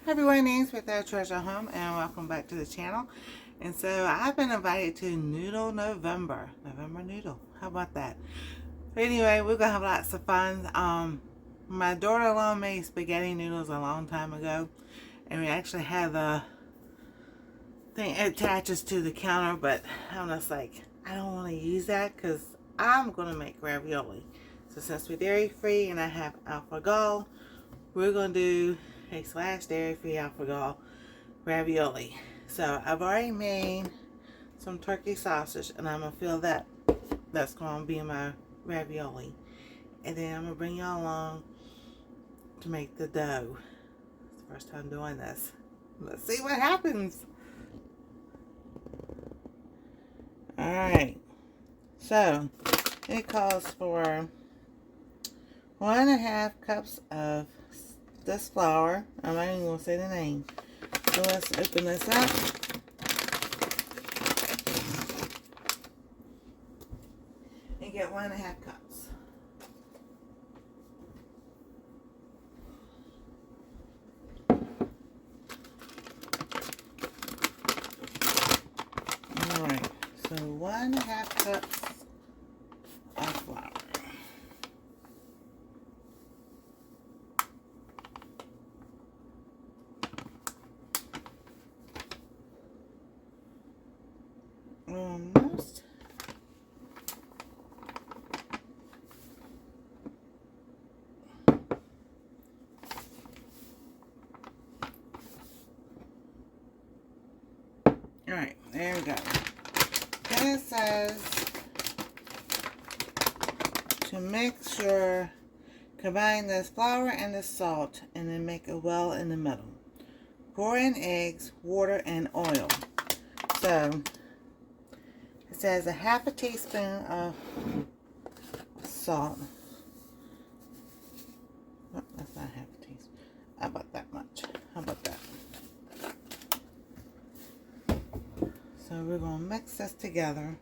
Hi everyone, name's with our treasure home and welcome back to the channel. And so I've been invited to Noodle November Noodle. How about that? But anyway, we're gonna have lots of fun. My daughter-in-law made spaghetti noodles a long time ago, and we actually have the thing it attaches to the counter, but I'm just like, I don't want to use that because I'm gonna make ravioli. So since we're dairy free and I have alfalfa, we're gonna do a / dairy free alfalfa ravioli. So I've already made some turkey sausage and I'm gonna fill that. That's gonna be my ravioli. And then I'm gonna bring y'all along to make the dough. It's the first time doing this. Let's see what happens. Alright. So it calls for 1.5 cups of this flour. I'm not even going to say the name. So let's open this up. And get 1.5 cups. Alright, so 1.5 cups of flour. Almost. Alright, there we go. And it says to mix your, combine this flour and the salt and then make a well in the middle. Pour in eggs, water, and oil. So it says 1/2 teaspoon of salt. Oh, that's not 1/2 teaspoon. How about that much? How about that? So we're going to mix this together.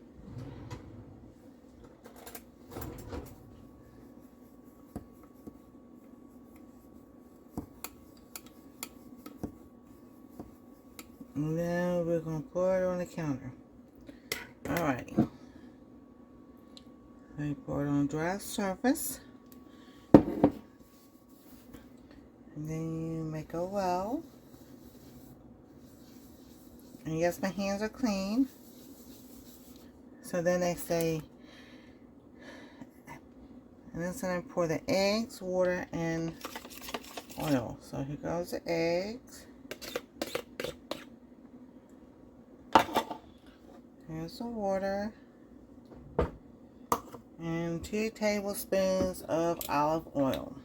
And then we're going to pour it on the counter. Alright. We pour it on dry surface. And then you make a well. And yes, my hands are clean. So then they say, and then so I pour the eggs, water, and oil. So here goes the eggs. Here's the water. And 2 tablespoons of olive oil.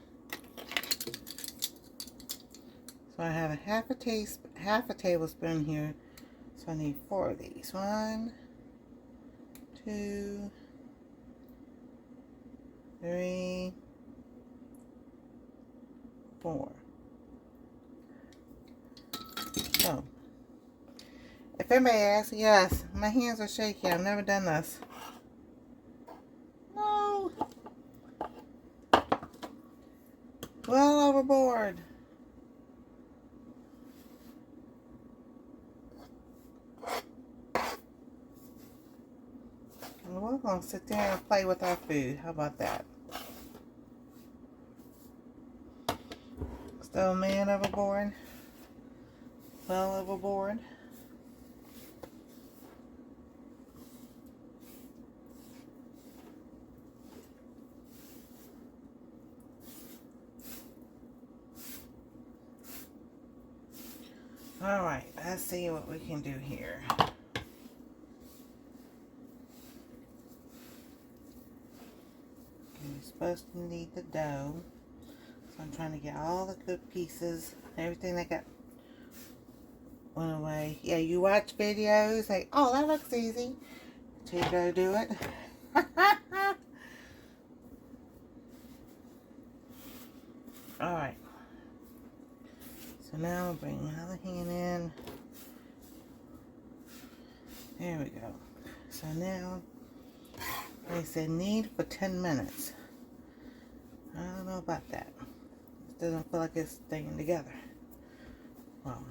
So I have half a tablespoon here. So I need 4 of these. 1, 2, 3, 4. So, if anybody asks, yes, my hands are shaky. I've never done this. No. Well overboard. We're going to sit there and play with our food. How about that? Still man overboard. Well overboard. Alright, let's see what we can do here. You're supposed to need the dough. So I'm trying to get all the good pieces, everything that got went away. Yeah, you watch videos like, oh, that looks easy. Until you go do it. Alright. So now I'll bring my other hand in. There we go. So now, they said knead for 10 minutes. I don't know about that. It doesn't feel like it's staying together. Well,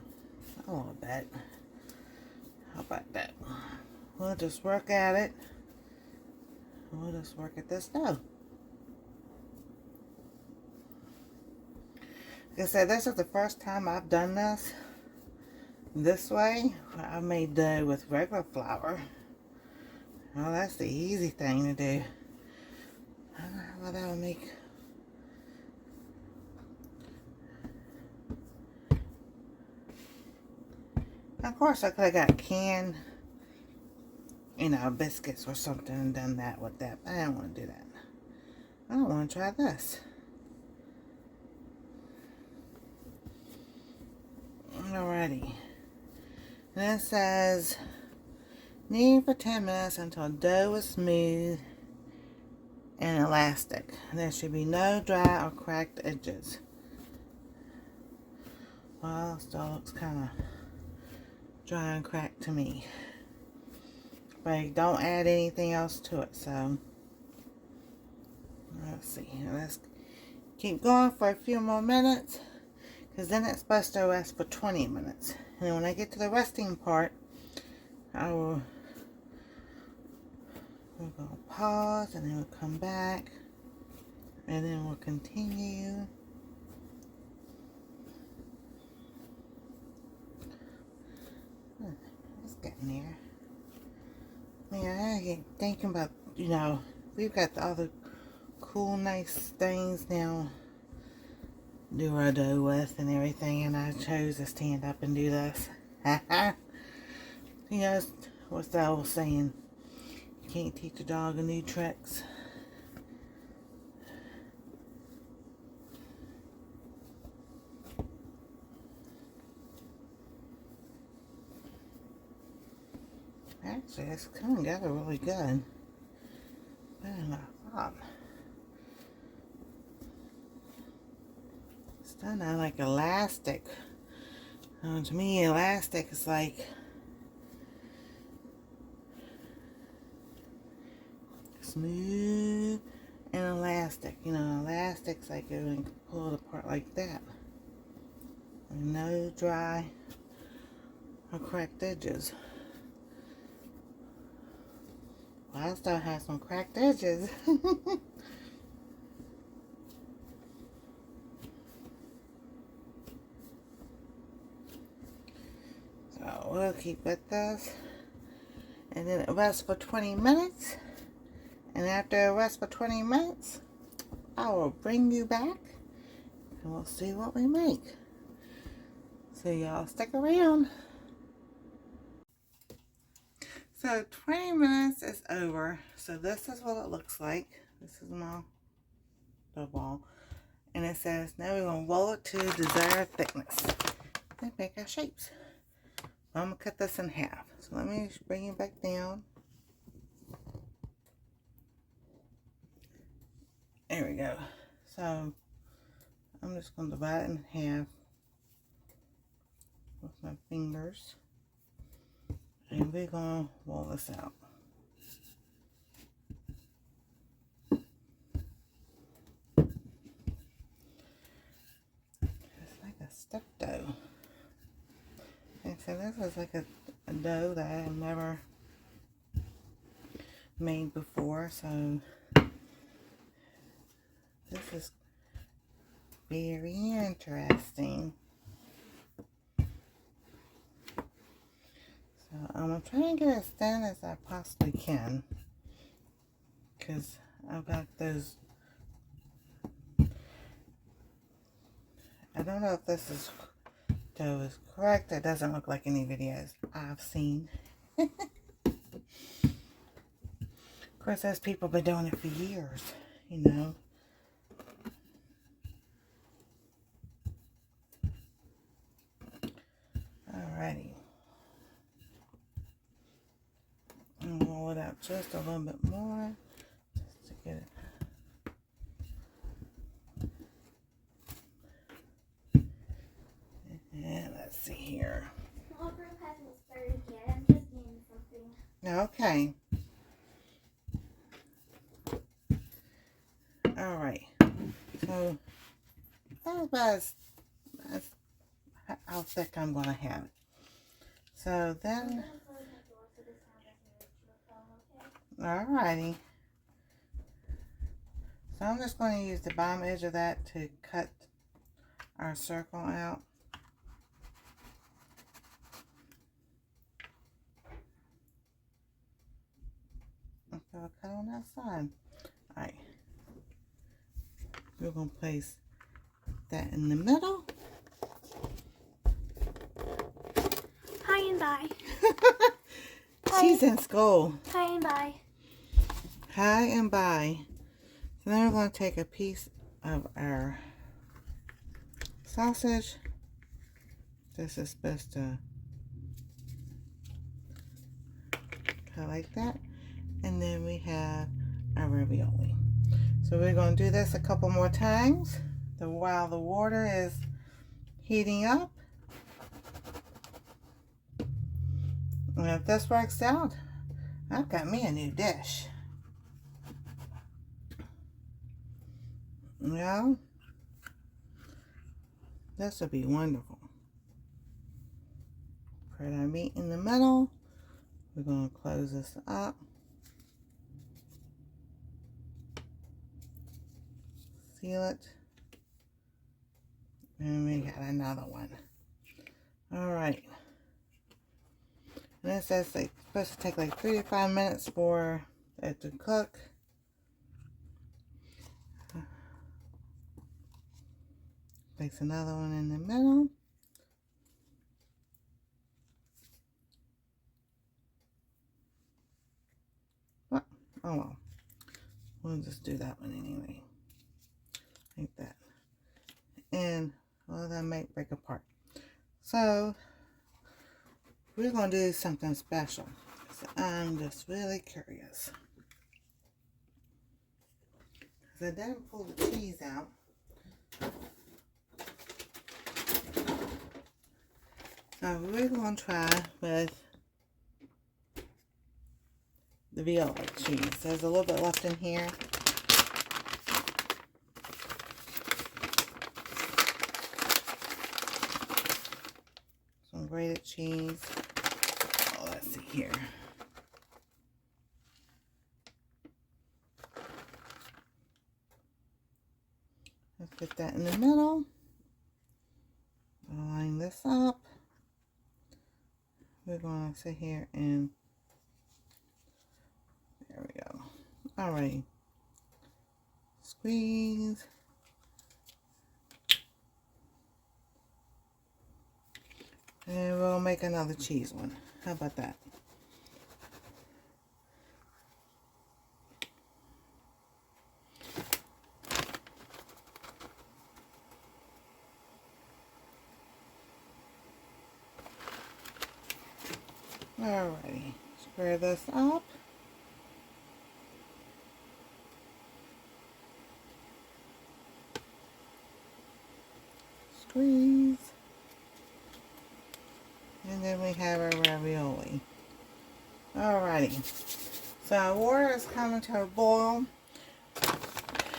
a little bit. How about that? We'll just work at it. We'll just work at this dough. Like I said, this is the first time I've done this way. I made dough with regular flour. Well, that's the easy thing to do. I don't know how that would make. Of course, I could have got canned, biscuits or something and done that with that. But I don't want to do that. I don't want to try this. Alrighty. And it says, knead for 10 minutes until dough is smooth and elastic. There should be no dry or cracked edges. Well, it still looks kind of dry and cracked to me. But don't add anything else to it, so let's see. Let's keep going for a few more minutes, because then it's supposed to rest for 20 minutes. And when I get to the resting part, we're going to pause, and then we'll come back, and then we'll continue. It's getting there. Yeah, I get thinking about, we've got all the cool, nice things now to do our dough with and everything, and I chose to stand up and do this. What's the old saying? You can't teach a dog a new tricks. Actually, it's coming together really good. Better than I thought. It's done now like elastic. To me, elastic is like smooth and elastic. Elastic's like you can pull it apart like that. And no dry or cracked edges. Well, I still have some cracked edges. So we'll keep with this. And then it rests for 20 minutes. And after it rests for 20 minutes, I will bring you back and we'll see what we make. So y'all stick around. So 20 minutes is over. So this is what it looks like. This is my dough ball. And it says now we're going to roll it to desired thickness. Then make our shapes. I'm going to cut this in half. So let me bring it back down. There we go. So I'm just going to divide it in half with my fingers. And we're going to roll this out. It's like a stuffed dough. And so this is like a dough that I've never made before. So this is very interesting. So I'm going to try and get as thin as I possibly can, because I've got those. I don't know if this dough is correct. It doesn't look like any videos I've seen. Of course, those people have been doing it for years, Alrighty. And roll it out just a little bit more, just to get it. And let's see here. My group hasn't started yet. I'm just doing something. Okay. Alright. So, that was about as how thick I'm going to have it. So then, alrighty. So I'm just going to use the bottom edge of that to cut our circle out. And so I'll cut on that side. Alright. We're going to place that in the middle. Hi and bye. She's in school. Hi and bye. Hi and bye. So then we're going to take a piece of our sausage. This is supposed to cut like that. And then we have our ravioli. So we're going to do this a couple more times while the water is heating up. And if this works out, I've got me a new dish. Yeah, this will be wonderful. Put our meat in the middle. We're going to close this up. Seal it. And we got another one. Alright. And it says it's supposed to take like 3 to 5 minutes for it to cook. Place another one in the middle. Oh well. We'll just do that one anyway. Like that. And well, that might break apart. So we're going to do something special. So I'm just really curious. Because I didn't pull the cheese out. So we're going to try with the ravioli cheese. There's a little bit left in here. Some grated cheese. Oh, let's see here. Let's put that in the middle. Line this up. We're going to sit here and there we go. Alright. Squeeze. And we'll make another cheese one. How about that? Alrighty. Square this up. Squeeze. And then we have our ravioli. Alrighty. So our water is coming to a boil.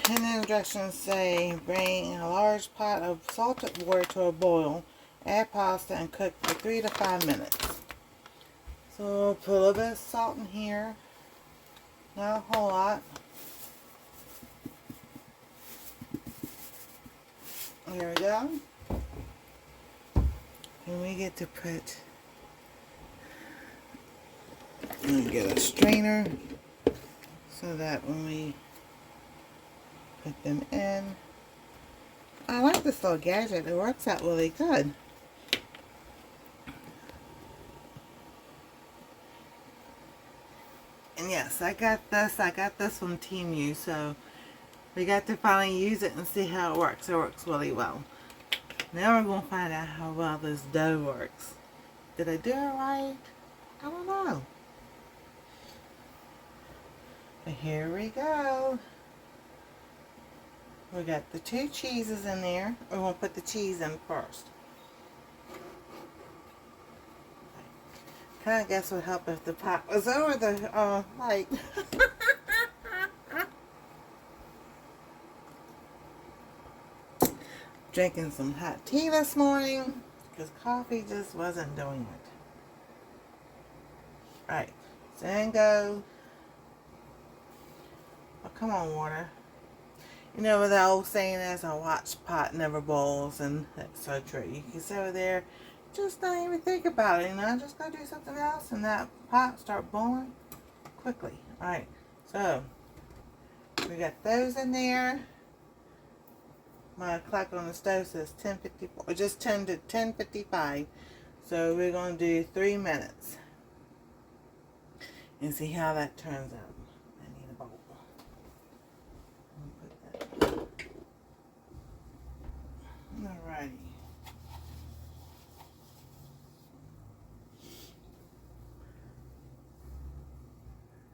And the instructions say bring a large pot of salted water to a boil. Add pasta and cook for 3 to 5 minutes. So we'll put a little bit of salt in here. Not a whole lot. There we go. And we get to put, and get a strainer so that when we put them in, I like this little gadget. It works out really good. And yes, I got this from Temu, so we got to finally use it and see how it works. It works really well. Now we're going to find out how well this dough works. Did I do it right? I don't know. But here we go. We got the 2 cheeses in there. We're going to put the cheese in first. Kind of guess would help if the pot was over the light. Drinking some hot tea this morning. because coffee just wasn't doing it. Alright, so then go. Oh, come on, water. You know what the old saying is, a watch pot never boils, and that's so true. You can sit over there, just don't even think about it, just go do something else, and that pot start boiling quickly. Alright, so we got those in there. My clock on the stove says 10:54, just 10 to 10:55. So we're going to do 3 minutes and see how that turns out. I need a bowl. Put that. Alrighty.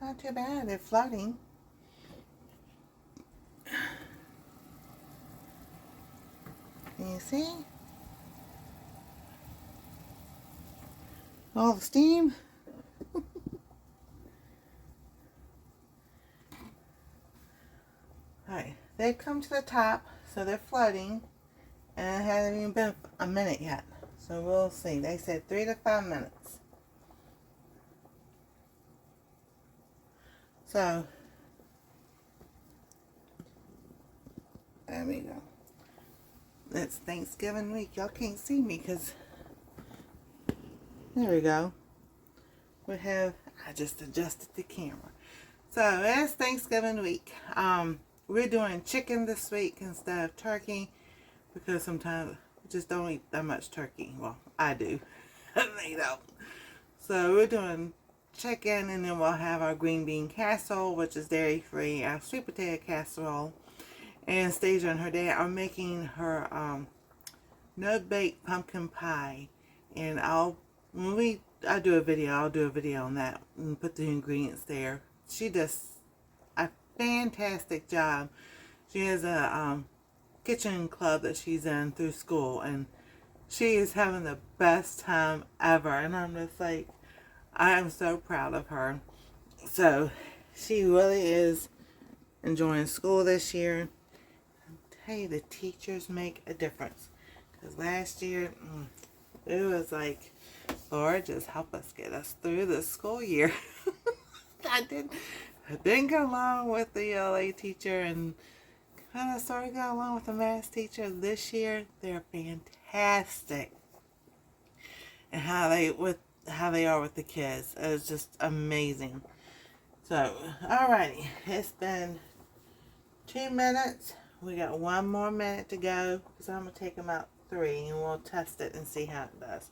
Not too bad. They're floating. Can you see? All the steam. Alright, they've come to the top, so they're floating, and it hasn't even been a minute yet. So we'll see. They said 3 to 5 minutes. So, there we go. It's Thanksgiving week. Y'all can't see me because, there we go. I just adjusted the camera. So, it's Thanksgiving week. We're doing chicken this week instead of turkey because sometimes we just don't eat that much turkey. Well, I do. They don't. So, we're doing chicken, and then we'll have our green bean casserole, which is dairy free, our sweet potato casserole, and Stasia and her dad are making her no-bake pumpkin pie, and I do a video on that and put the ingredients there. She does a fantastic job. She has a kitchen club that she's in through school, and she is having the best time ever, and I'm just like, I am so proud of her. So she really is enjoying school this year. Hey, the teachers make a difference. Because last year, it was like, Lord, just help us get us through this school year. I didn't go along with the LA teacher, and kind of sort of got along with the math teacher. This year, they're fantastic. And how they are with the kids. It's just amazing. So, alrighty. It's been 2 minutes. We got 1 more minute to go, because I'm going to take them out 3 and we'll test it and see how it does.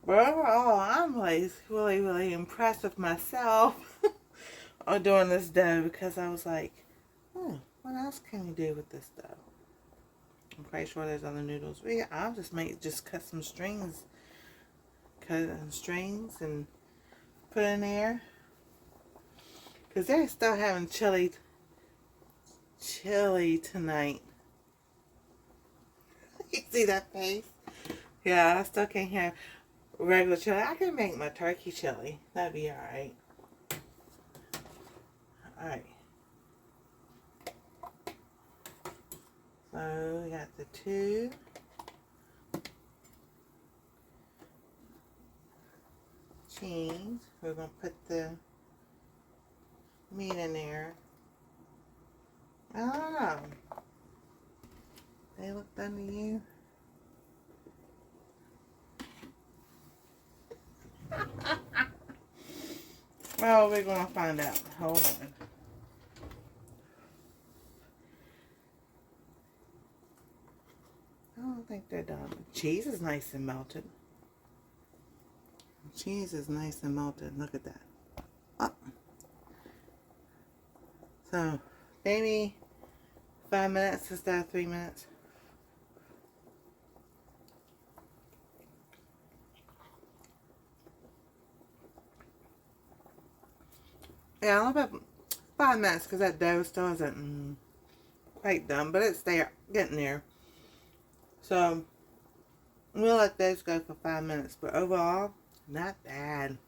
But overall, I'm like really impressed with myself on doing this dough, because I was like, what else can we do with this dough? I'm pretty sure there's other noodles. I'll just cut some strings. Cut strings and put in there. Because they're still having chili tonight. You see that face? Yeah, I still can't have regular chili. I can make my turkey chili. That'd be alright. Alright. So we got the 2. Cheese. We're going to put the meat in there. I don't know. They look done to you? Well, we're going to find out. Hold on. I don't think they're done. Cheese is nice and melted. Cheese is nice and melted. Look at that. Oh. So, maybe 5 minutes instead of 3 minutes. Yeah, a little bit 5 minutes, because that dough still isn't quite done, but it's there, getting there. So, we'll let those go for 5 minutes, but overall, not bad.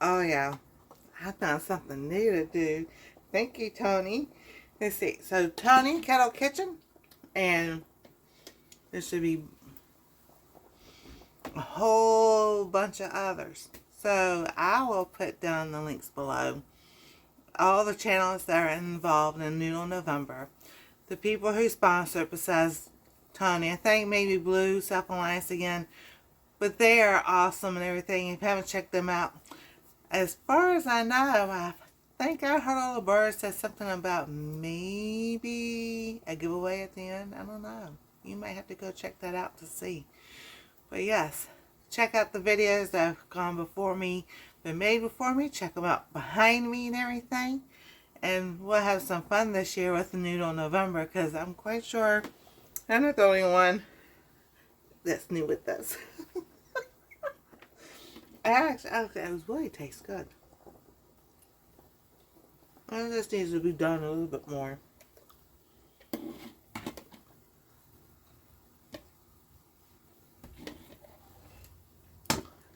Oh yeah, I found something new to do. Thank you, Tony. Let's see. So Tony, Kettle Kitchen, and this should be a whole bunch of others. So I will put down the links below. All the channels that are involved in Noodle November. The people who sponsor besides Tony, I think maybe Blue, Self-Alliance again. But they are awesome and everything. If you haven't checked them out. As far as I know, I think I heard all the birds said something about maybe a giveaway at the end. I don't know. You might have to go check that out to see. But yes, check out the videos that have gone before me, been made before me. Check them out behind me and everything. And we'll have some fun this year with the Noodle November, because I'm quite sure I'm not the only one that's new with this. Actually, it really tastes good. And this needs to be done a little bit more.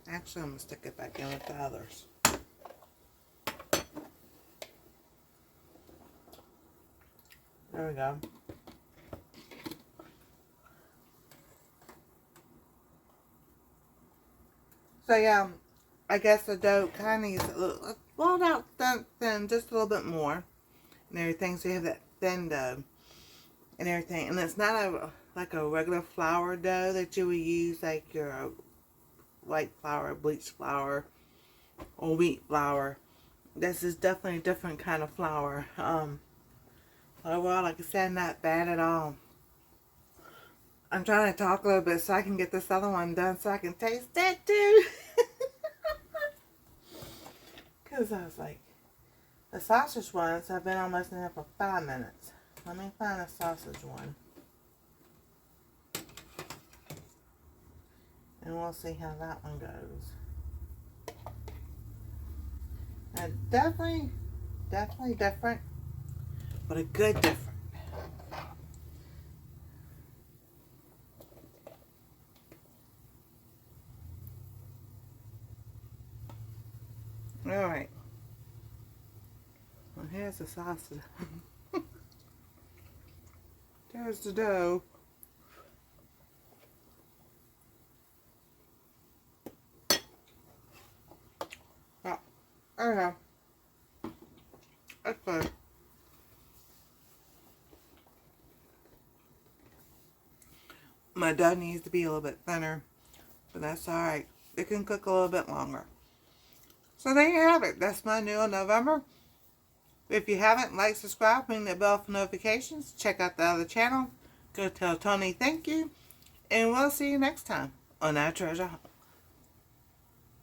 Actually, I'm going to stick it back in with the others. There we go. So yeah, I guess the dough kind of needs a little, rolled out thin, just a little bit more. And everything, so you have that thin dough and everything. And it's not like a regular flour dough that you would use, like your white flour, bleached flour, or wheat flour. This is definitely a different kind of flour. Overall, like I said, not bad at all. I'm trying to talk a little bit so I can get this other one done so I can taste that too. Because I was like, the sausage ones have been almost in there for 5 minutes. Let me find a sausage one. And we'll see how that one goes. And definitely different, but a good different. Alright. Well, here's the sausage. There's the dough. Oh, there we go. That's good. My dough needs to be a little bit thinner, but that's alright. It can cook a little bit longer. So there you have it. That's my Noodle November. If you haven't, like, subscribe, ring the bell for notifications. Check out the other channel. Go tell Tony thank you. And we'll see you next time on Our Treasure Home.